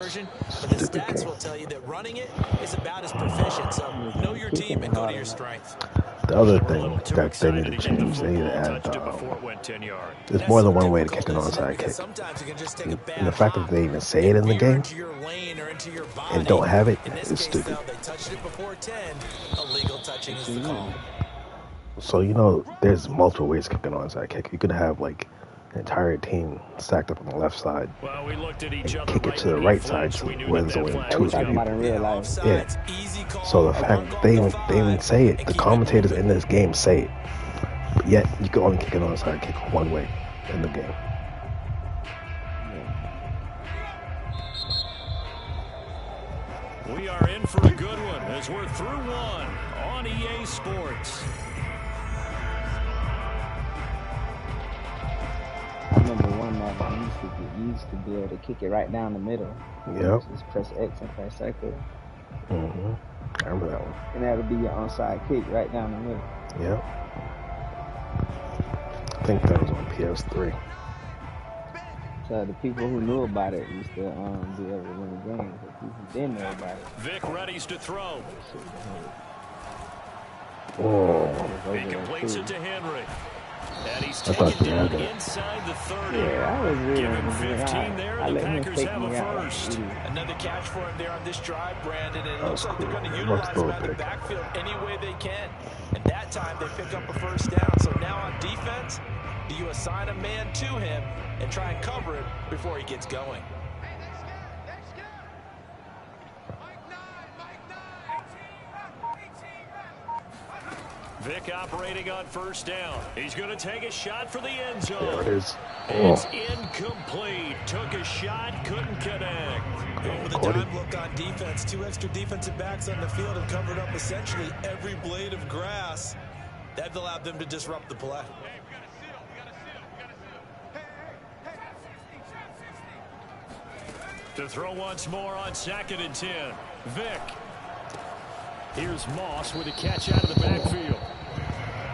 version, but the stats will tell you that running it is about as proficient. So know your team and go to your strength. The other thing that they need to change, they need to add there's more than one way to kick an onside kick. And the fact that they even say it in the game and don't have it is stupid. So, you know, there's multiple ways to kick an onside kick. You could have, like, an entire team stacked up on the left side and kick it to the right side where there's only two of you. Yeah. So the fact they even say it, the commentators in this game say it, but yet you can only kick an onside kick one way in the game. We are in for a good one as we're through one on EA Sports. I remember one that I used to be able to kick it right down the middle. Yep. Just press X and press circle. Mm-hmm. I remember that one. And that would be your onside kick right down the middle. Yep. I think that was on PS3. So the people who knew about it used to be able to win the game. But people who didn't know about it. Vic readies to throw. Oh. He completes it to Henry. And he's I thought taken you down had that. inside the 30. Yeah, I was really Give him 15 there, and the Packers have a first. Another catch for him there on this drive, Brandon, and it looks like they're going to utilize him out of the backfield any way they can. And that time they pick up a first down. So now on defense, do you assign a man to him and try and cover it before he gets going? Vic operating on first down. He's going to take a shot for the end zone. There it is. It's incomplete. Took a shot, couldn't connect. Over the time look on defense, two extra defensive backs on the field have covered up essentially every blade of grass. That allowed them to disrupt the play. To throw once more on 2nd and 10. Vic. Here's Moss with a catch out of the backfield.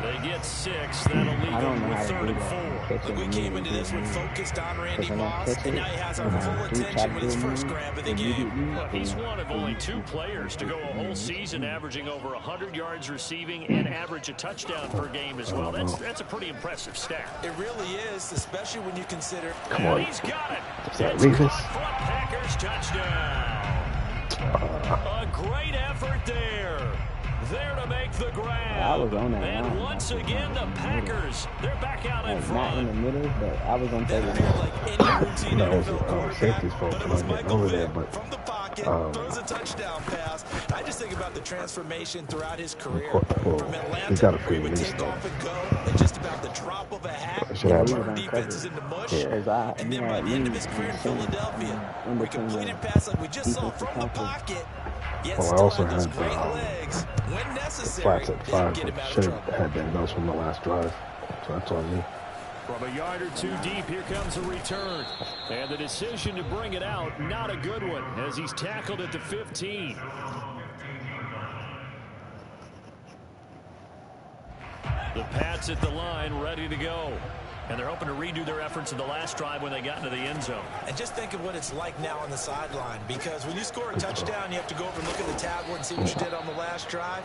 They get 6. That'll leave them with 3rd and 4. We came into this one focused on Randy Moss, and now he has our full attention with his first grab of the game. Look, he's one of only 2 players to go a whole season averaging over 100 yards receiving and average a touchdown per game as well. That's a pretty impressive stat. It really is, especially when you consider. Come on. He's got it. Is that It's Revis? caught for a Packers touchdown. A great effort there. There to make the grab. I was on that and line. once again, the Packers, they're back out in front. Not in the middle, but I was on That appeared like any routine NFL quarterback, but it was Michael Vick from the pocket, throws a touchdown pass. I just think about the transformation throughout his career. From Atlanta, where he would take off and go at just about the drop of a hat, turn defenses into mush. And then by the end of his career in Philadelphia, we completed pass like we just saw from the pocket. Yet Well, I still also had those had great legs. When necessary, flats at 5, get him but out of should trouble. have had that nose from the last drive. So that's on me. From a yard or 2 deep, here comes a return. And the decision to bring it out, not a good one, as he's tackled at the 15. The Pats at the line, ready to go. And they're hoping to redo their efforts in the last drive when they got into the end zone. And just think of what it's like now on the sideline, because when you score a touchdown, you have to go over and look at the tablet and see what you did on the last drive.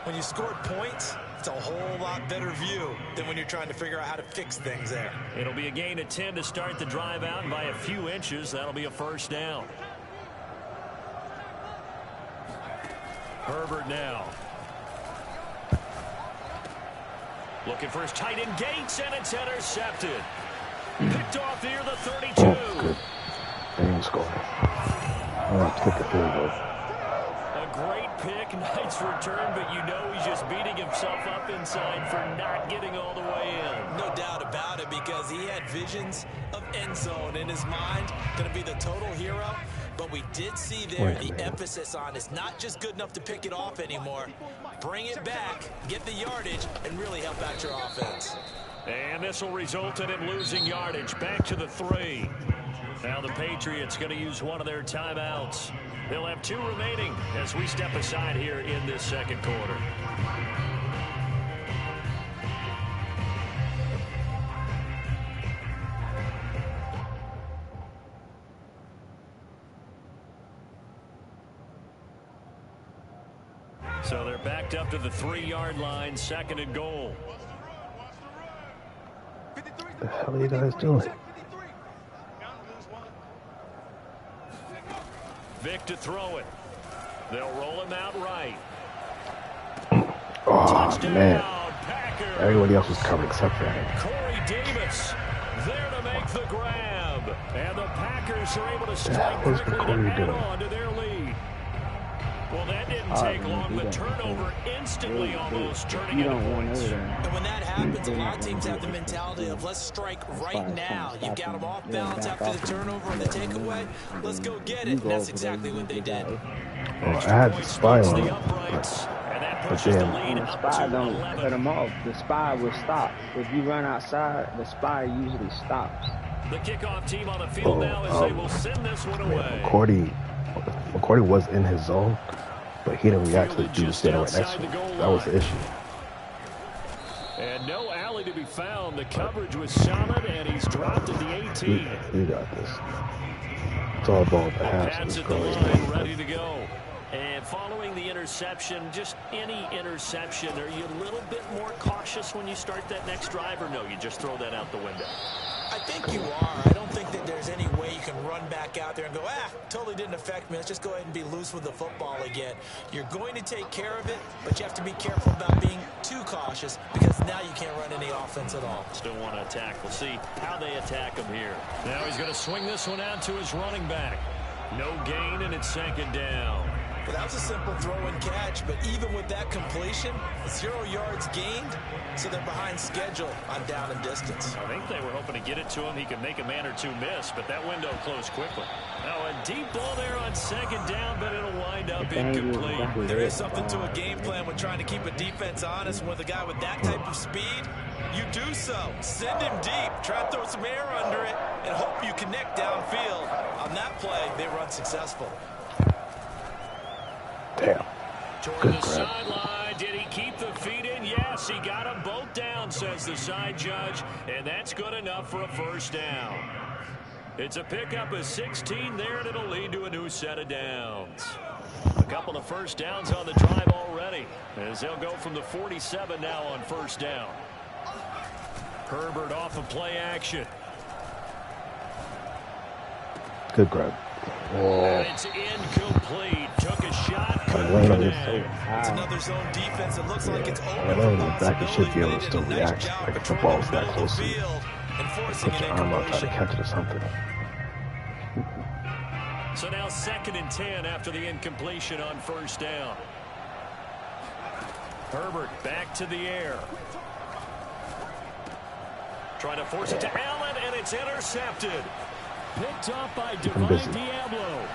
When you scored points, it's a whole lot better view than when you're trying to figure out how to fix things there. It'll be a gain of 10 to start the drive out, and by a few inches, that'll be a first down. Herbert now. Looking for his tight end Gates, and it's intercepted. Picked off near the 32. Oh, good. They didn't score. I want to kick the field goal. A great pick, nice return, but you know he's just beating himself up inside for not getting all the way in. No doubt about it, because he had visions of end zone in his mind. Going to be the total hero. But we did see there the emphasis on it's not just good enough to pick it off anymore. Bring it back, get the yardage, and really help out your offense. And this will result in him losing yardage back to the 3. Now the Patriots going to use one of their timeouts. They'll have 2 remaining as we step aside here in this second quarter. So they're backed up to the 3-yard line, 2nd and goal. What the hell are you guys doing? Vic to throw it. They'll roll him out right. Oh, Touchdown, man. Packers. Everybody else was covered except for him. Corey Davis there to make the grab. And the Packers are able to strike quickly to add on to their lead. Well, that didn't take long. The turnover instantly almost turning into points. And when that happens, a lot of teams have the mentality of let's strike right now. You've got them off balance after the turnover and the takeaway. Let's go get it. And that's exactly what they did. Well, I had the spy on him, but then the spy don't cut them off. The spy will stop. If you run outside, the spy usually stops. The kickoff team on the field now as they will send this one away. McCourty was in his zone, but he didn't react to the dude standing right next to him. That was the issue. And no alley to be found. The coverage was solid, and he's dropped at the 18. You got this. It's all about the half. Pats at the line, ready to go. And following the interception, just any interception, are you a little bit more cautious when you start that next drive, or no, you just throw that out the window? I think you are. I don't think that there's any way you can run back out there and go, totally didn't affect me. Let's just go ahead and be loose with the football again. You're going to take care of it, but you have to be careful about being too cautious because now you can't run any offense at all. Still want to attack. We'll see how they attack him here. Now he's going to swing this one out to his running back. No gain, and it's 2nd down. Well, that was a simple throw and catch, but even with that completion, 0 yards gained, so they're behind schedule on down and distance. I think they were hoping to get it to him. He could make a man or two miss, but that window closed quickly. Now a deep ball there on 2nd down, but it'll wind up incomplete. There is something to a game plan when trying to keep a defense honest. With a guy with that type of speed, you do so. Send him deep, try to throw some air under it, and hope you connect downfield. On that play, they run successful. Damn. Toward the sideline, did he keep the feet in? Yes, he got them both down, says the side judge, and that's good enough for a 1st down. It's a pickup of 16 there, and it'll lead to a new set of downs. A couple of 1st downs on the drive already, as they'll go from the 47 now on 1st down. Herbert off of play action. Good grab. And it's incomplete. Took a shot. It's another zone defense. It looks like it's open. Back, you should be able to still react. Like if the ball's that close to you, put your arm out, try to catch it or something. So now 2nd and 10 after the incompletion on 1st down. Herbert back to the air. Trying to force it to Allen, and it's intercepted. Picked up by Divine Diablo.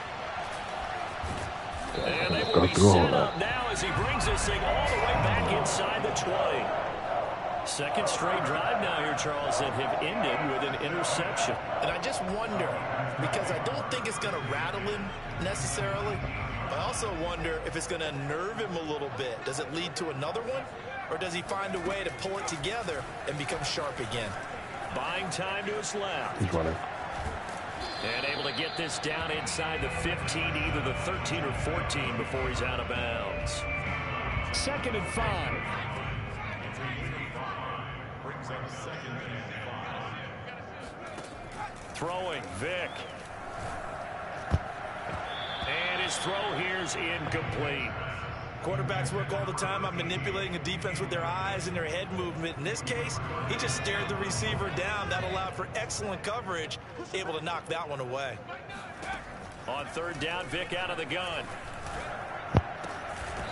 And they will be set up now as he brings this thing all the way back inside the 20. 2nd straight drive now here, Charles, that have ended with an interception. And I just wonder, because I don't think it's going to rattle him necessarily, but I also wonder if it's going to nerve him a little bit. Does it lead to another one? Or does he find a way to pull it together and become sharp again? Buying time to his left. He's running. And able to get this down inside the 15, either the 13 or 14 before he's out of bounds. 2nd and 5. Throwing, Vic. And his throw here's incomplete. Quarterbacks work all the time on manipulating a defense with their eyes and their head movement. In this case, he just stared the receiver down. That allowed for excellent coverage, able to knock that one away. On 3rd down, Vic out of the gun.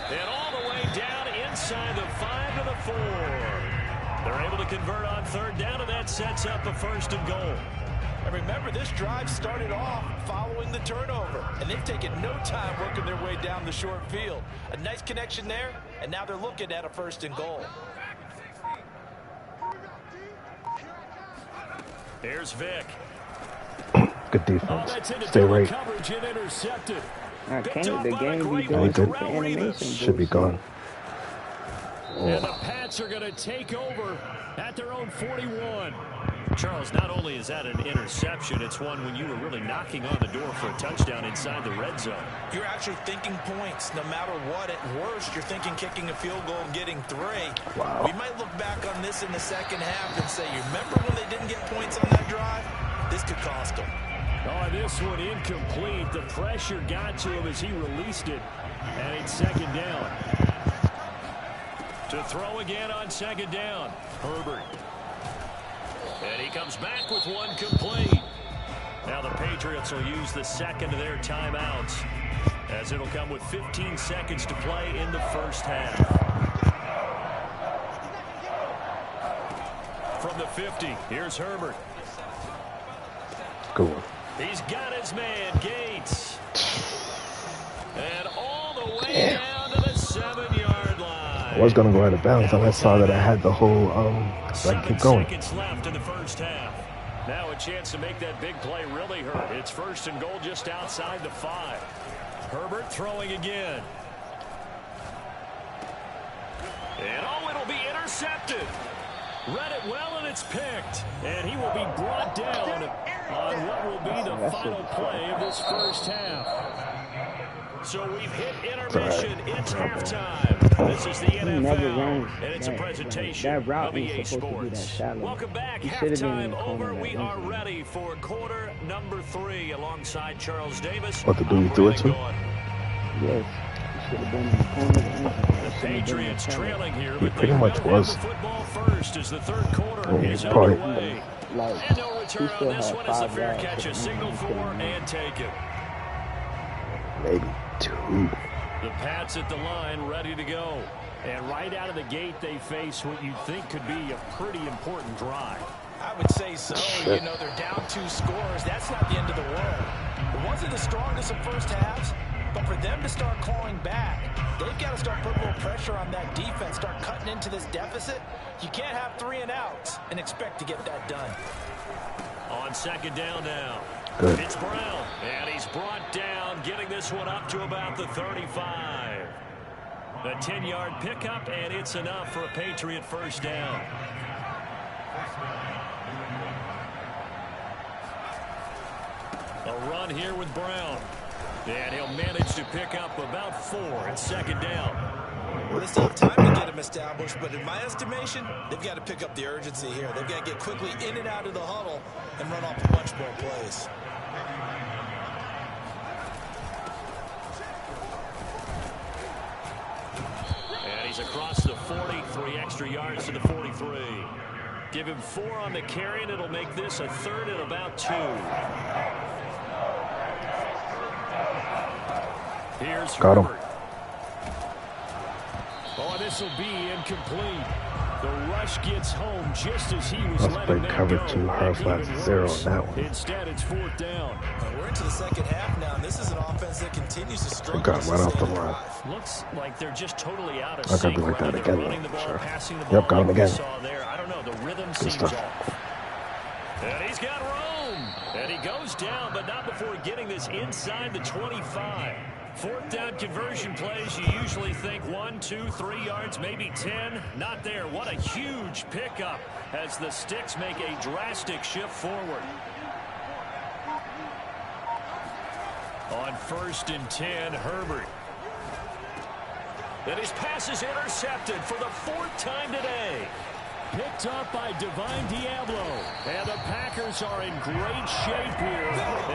And all the way down inside the 5 to the 4. They're able to convert on 3rd down, and that sets up a 1st and goal. And remember, this drive started off following the turnover, and they've taken no time working their way down the short field. A nice connection there, and now they're looking at a 1st and goal. Here's Vic. Good defense. Stay right. The game be going to animation. Should be gone. And the Pats are going to take over at their own 41. Charles, not only is that an interception, it's one when you were really knocking on the door for a touchdown inside the red zone. You're actually thinking points. No matter what, at worst, you're thinking kicking a field goal and getting 3. Wow. We might look back on this in the second half and say, you remember when they didn't get points on that drive? This could cost them. Oh, this one incomplete. The pressure got to him as he released it. And it's second down. To throw again on second down. Herbert. And he comes back with one complete. Now the Patriots will use the second of their timeouts, as it'll come with 15 seconds to play in the first half. From the 50, here's Herbert. Good one. He's got his man, Gates. And all the way down to the 7-yard line. I was going to go out of bounds, and I saw that I had the whole, keep going. 7 seconds left in the first half. Now a chance to make that big play really hurt. It's first and goal just outside the 5. Herbert throwing again. And it'll be intercepted. Read it well, and it's picked. And he will be brought down on what will be the final play of this first half. So we've hit intermission. It's halftime. This is the NFL, and it's a presentation of EA Sports. Welcome back. Halftime over. We are ready for quarter number 3 alongside Charles Davis. What to do? You threw it to? Yes. Should have been in the corner. The Patriots trailing here, but pretty much was. Football first as the third quarter is probably. underway. And no return on this one as the fair catch is signaled for and taken. Maybe 2. The Pats at the line, ready to go. And right out of the gate, they face what you'd think could be a pretty important drive. I would say so. You know, they're down 2 scores. That's not the end of the world. It wasn't the strongest of first halves, but for them to start clawing back, they've got to start putting a little pressure on that defense, start cutting into this deficit. You can't have 3 and outs and expect to get that done. On second down now. Good. It's Brown, and he's brought down, getting this one up to about the 35. The 10-yard pickup, and it's enough for a Patriot first down. A run here with Brown. And he'll manage to pick up about 4 at second down. Well, they still have time to get him established, but in my estimation, they've got to pick up the urgency here. They've got to get quickly in and out of the huddle and run off a bunch more plays. And he's across the 40, 3 extra yards to the 43. Give him 4 on the carry, and it'll make this a 3rd and about 2. Here's Got him. Herbert. Oh, this will be incomplete. The rush gets home just as he was letting them go. Cover 2, hard flat 0 on that one. Instead, it's 4th down. We're into the second half now, and this is an offense that continues to struggle. Got right off the line. Looks like they're just totally out of I gotta sync. be like that again, Running the ball, sure. passing the ball. Yep, got him like again. we saw there. I don't know. The rhythm Good seems stuff. off. And he's got room. And he goes down, but not before getting this inside the 25. 4th down conversion plays, you usually think 1, 2, 3 yards, maybe 10. Not there. What a huge pickup as the Sticks make a drastic shift forward. On 1st and 10, Herbert. And his pass is intercepted for the 4th time today. Picked up by Divine Diablo. And the Packers are in great shape here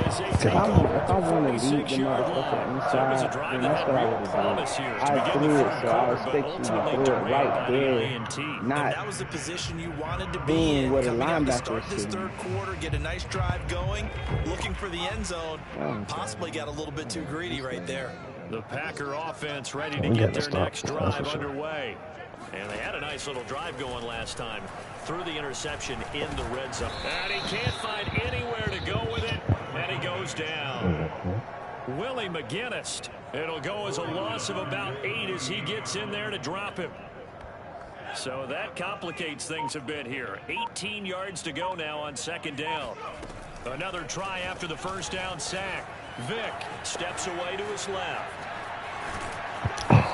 as they take over If I the want to beat the 46-yard motherfucker line. So it was a inside, drive then that that's had what I real would have promise done. here to I begin threw the it, third so I quarter, but expect you to ultimately throw it derailed right by the there. INT. Not That was the position you wanted to be being in. where the Coming out to linebacker start is this sitting. 3rd quarter, get a nice drive going, looking for the end zone. Possibly got a little bit too greedy right there. The Packer offense ready to get their next drive underway. And they had a nice little drive going last time. Threw the interception in the red zone. And he can't find anywhere to go with it. And he goes down. Willie McGinnis. It'll go as a loss of about 8 as he gets in there to drop him. So that complicates things a bit here. 18 yards to go now on second down. Another try after the first down sack. Vick steps away to his left.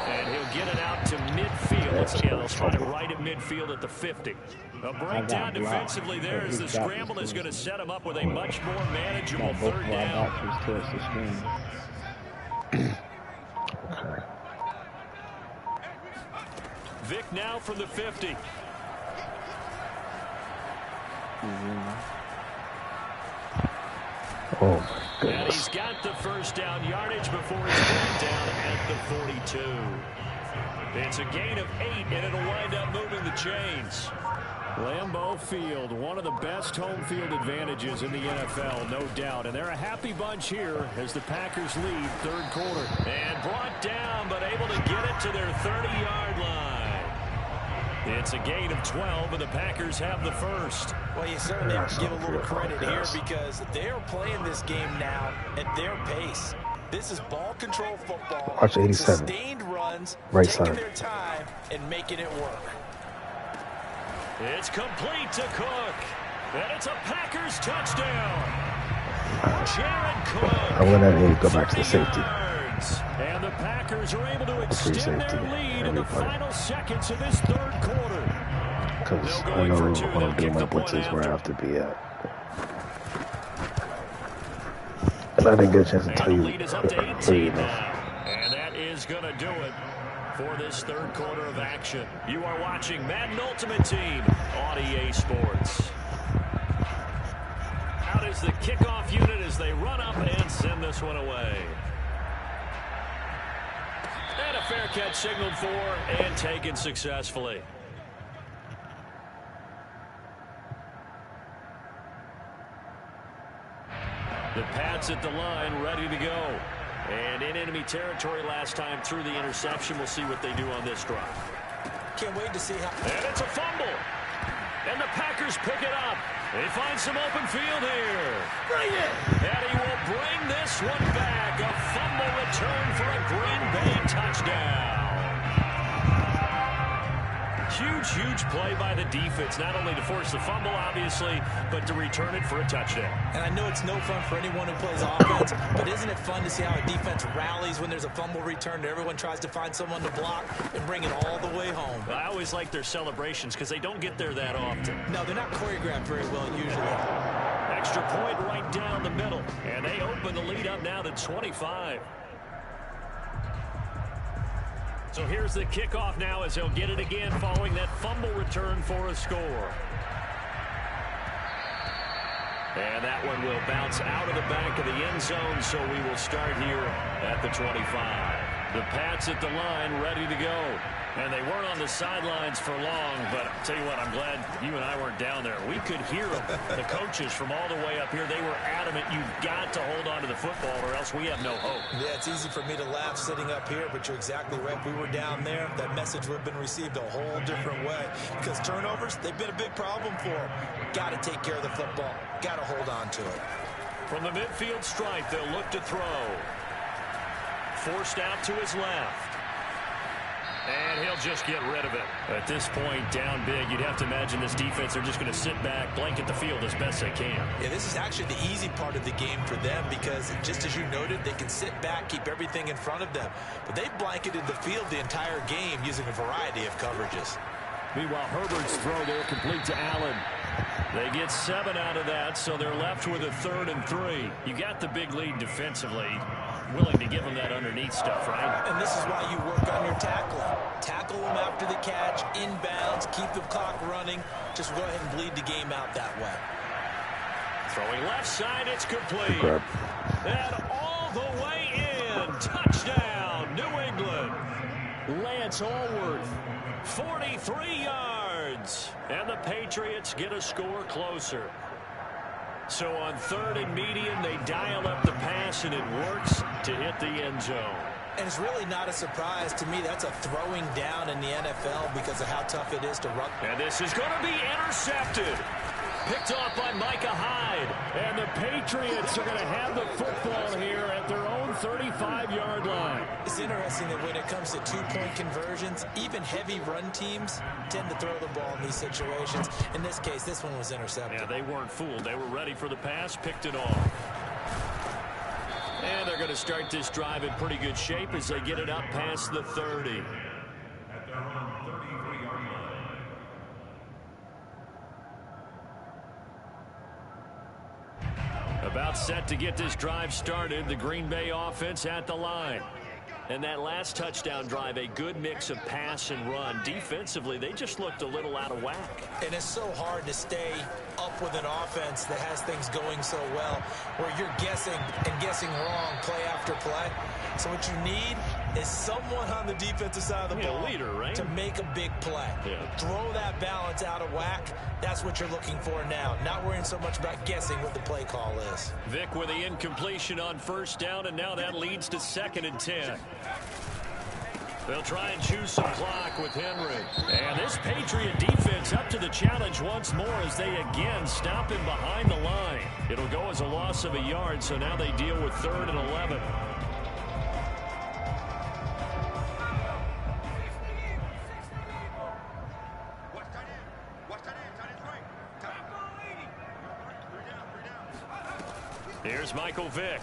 And he'll get it out to midfield. They'll spot it right at midfield at the 50. A breakdown defensively there as the scramble is going to set him up with a much more manageable third down. Okay. Vic now from the 50. Oh my goodness. And he's got the first down yardage before he's brought down at the 42. It's a gain of 8, and it'll wind up moving the chains. Lambeau Field, one of the best home field advantages in the NFL, no doubt. And they're a happy bunch here as the Packers lead third quarter. And brought down, but able to get it to their 30-yard line. It's a gain of 12, and the Packers have the first. Well, you certainly have to give a little credit here because they're playing this game now at their pace. This is ball control football. Watch 87. Sustained runs, right taking side. their time and making it work. It's complete to Cook. And it's a Packers touchdown. Jared Cook. I want to go back to the safety. And the Packers are able to extend their lead in the final seconds of this third quarter. Because I know when I'm doing my blitzes where I have to be at. And I didn't get a chance to tell you. And that is going to do it for this third quarter of action. You are watching Madden Ultimate Team on EA Sports. Out is the kickoff unit as they run up and send this one away. And a fair catch signaled for and taken successfully. The Pats at the line, ready to go. And in enemy territory last time through the interception. We'll see what they do on this drive. Can't wait to see how... And it's a fumble. And the Packers pick it up. They find some open field here. Bring it! And he will bring this one back. A fumble return for a Green Bay touchdown. Huge play by the defense, not only to force the fumble, obviously, but to return it for a touchdown. And I know it's no fun for anyone who plays offense, but isn't it fun to see how a defense rallies when there's a fumble return and everyone tries to find someone to block and bring it all the way home? I always like their celebrations because they don't get there that often. No, they're not choreographed very well usually. Extra point right down the middle, and they open the lead up now to 25. So here's the kickoff now as he'll get it again following that fumble return for a score. And that one will bounce out of the back of the end zone, so we will start here at the 25. The Pats at the line ready to go. And they weren't on the sidelines for long, but I'll tell you what, I'm glad you and I weren't down there. We could hear them. The coaches from all the way up here, they were adamant, you've got to hold on to the football or else we have no hope. Yeah, it's easy for me to laugh sitting up here, but you're exactly right. If we were down there, that message would have been received a whole different way. Because turnovers, they've been a big problem for them. Got to take care of the football. Got to hold on to it. From the midfield stripe, they'll look to throw. Forced out to his left. And he'll just get rid of it. At this point, down big, you'd have to imagine this defense, they're just going to sit back, blanket the field as best they can. Yeah, this is actually the easy part of the game for them because, just as you noted, they can sit back, keep everything in front of them. But they blanketed the field the entire game using a variety of coverages. Meanwhile, Herbert's throw there complete to Allen. They get 7 out of that, so they're left with a 3rd and 3. You got the big lead defensively. Willing to give them that underneath stuff, right? And this is why you work on your tackling. Tackle them after the catch, inbounds, keep the clock running. Just go ahead and bleed the game out that way. Throwing left side, it's complete. And all the way in. Touchdown, New England. Lance Allworth, 43 yards. And the Patriots get a score closer. So on 3rd and medium, they dial up the pass, and it works to hit the end zone. And it's really not a surprise to me. That's a throwing down in the NFL because of how tough it is to run. And this is going to be intercepted. Picked off by Micah Hyde. And the Patriots are going to have the football here at their own 35-yard line. It's interesting that when it comes to two-point conversions, even heavy run teams tend to throw the ball in these situations. In this case, this one was intercepted. Yeah, they weren't fooled. They were ready for the pass, picked it off. And they're going to start this drive in pretty good shape as they get it up past the 30. About set to get this drive started. The Green Bay offense at the line. And that last touchdown drive, a good mix of pass and run. Defensively, they just looked a little out of whack. And it's so hard to stay up with an offense that has things going so well, where you're guessing and guessing wrong play after play. So what you need is someone on the defensive side of the ball, leader, right? to make a big play. Yeah. Throw that balance out of whack. That's what you're looking for now. Not worrying so much about guessing what the play call is. Vic with the incompletion on first down, and now that leads to 2nd and 10. They'll try and choose some clock with Henry. And this Patriot defense up to the challenge once more as they again stop him behind the line. It'll go as a loss of a yard, so now they deal with 3rd and 11. Here's Michael Vick.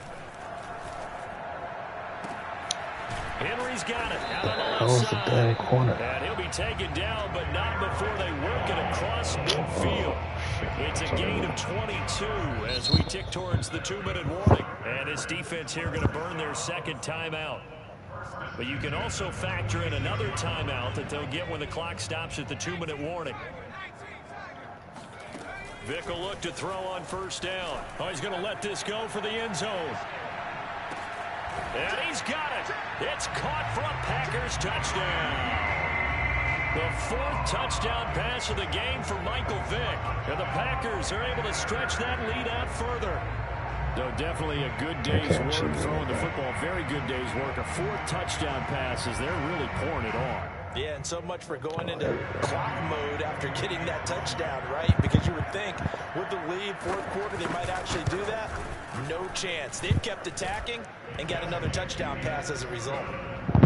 Henry's got it out on the left side. Corner. And he'll be taken down, but not before they work it across midfield. It's a gain of 22 as we tick towards the 2-minute warning. And this defense here going to burn their 2nd timeout. But you can also factor in another timeout that they'll get when the clock stops at the 2-minute warning. Vick will look to throw on first down. Oh, he's going to let this go for the end zone. And he's got it. It's caught for a Packers touchdown. The 4th touchdown pass of the game for Michael Vick. And the Packers are able to stretch that lead out further. So definitely a good day's work throwing the football. Very good day's work. A 4th touchdown pass as they're really pouring it on. Yeah, and so much for going into clock mode after getting that touchdown, right? Because you would think with the lead, 4th quarter, they might actually do that. No chance. They've kept attacking and got another touchdown pass as a result.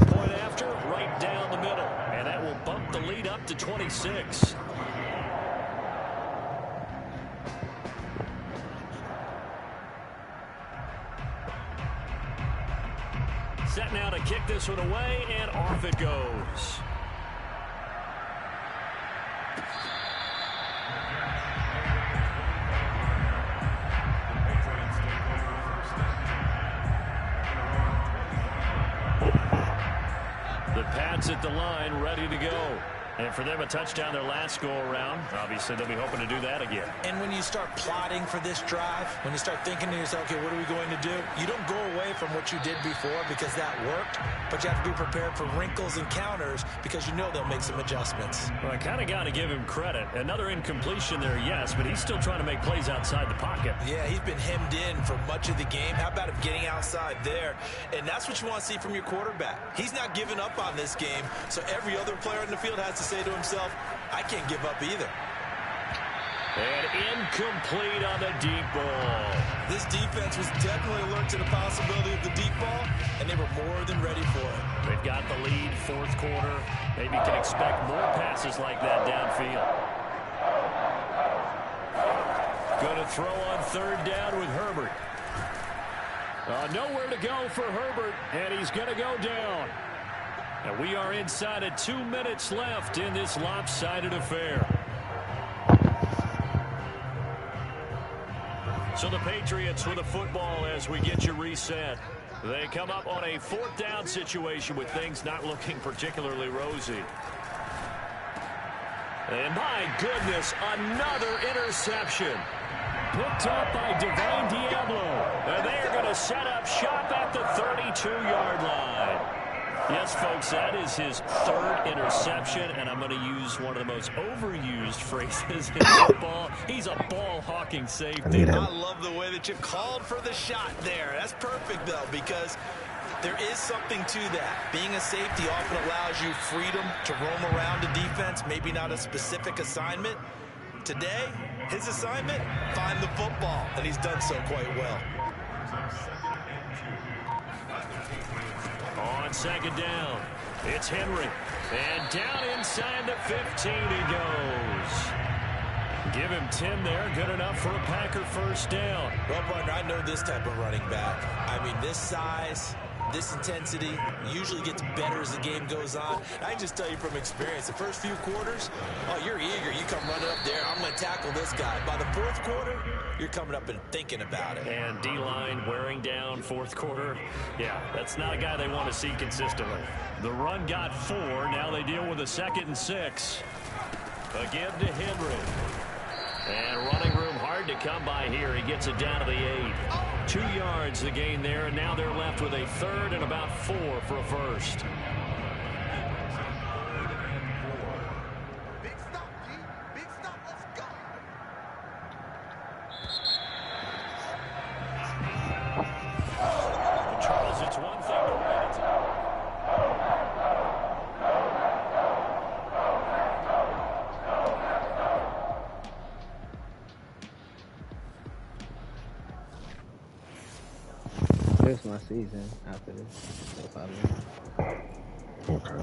Point after, right down the middle. And that will bump the lead up to 26. Set now to kick this one away, and off it goes. The Pats at the line, ready to go. And for them, a touchdown their last go-around. Obviously, they'll be hoping to do that again. And when you start plotting for this drive, when you start thinking to yourself, okay, what are we going to do? You don't go away from what you did before because that worked, but you have to be prepared for wrinkles and counters because you know they'll make some adjustments. Well, I kind of got to give him credit. Another incompletion there, yes, but he's still trying to make plays outside the pocket. Yeah, he's been hemmed in for much of the game. How about him getting outside there? And that's what you want to see from your quarterback. He's not giving up on this game, so every other player in the field has to say to himself, I can't give up either. And incomplete on the deep ball. This defense was definitely alert to the possibility of the deep ball, and they were more than ready for it. They've got the lead, 4th quarter. Maybe can expect more passes like that downfield. Going to throw on 3rd down with Herbert. Nowhere to go for Herbert, and he's going to go down. And we are inside of 2 minutes left in this lopsided affair. So the Patriots with the football as we get you reset. They come up on a 4th down situation with things not looking particularly rosy. And my goodness, another interception. Picked up by Divine Diablo. And they are going to set up shop at the 32-yard line. Yes, folks, that is his 3rd interception, and I'm going to use one of the most overused phrases in football. He's a ball-hawking safety. I love the way that you called for the shot there. That's perfect, though, because there is something to that. Being a safety often allows you freedom to roam around a defense, maybe not a specific assignment. Today, his assignment, find the football, and he's done so quite well. On 2nd down, it's Henry. And down inside the 15 he goes. Give him 10 there. Good enough for a Packer first down. Well, partner, I know this type of running back. I mean, this size, this intensity usually gets better as the game goes on. I can just tell you from experience, the first few quarters, oh, you're eager. You come running up there, I'm going to tackle this guy. By the fourth quarter, you're coming up and thinking about it. And D-line wearing down fourth quarter. Yeah, that's not a guy they want to see consistently. The run got 4. Now they deal with a 2nd and 6. Again to Henry. And running room hard to come by here. He gets it down to the 8. 2 yards the gain there, and now they're left with a 3rd and about 4 for a first. Big stop, G. Big stop. Let's go. Charles, it's one thing to win it. This is my season after this. Okay.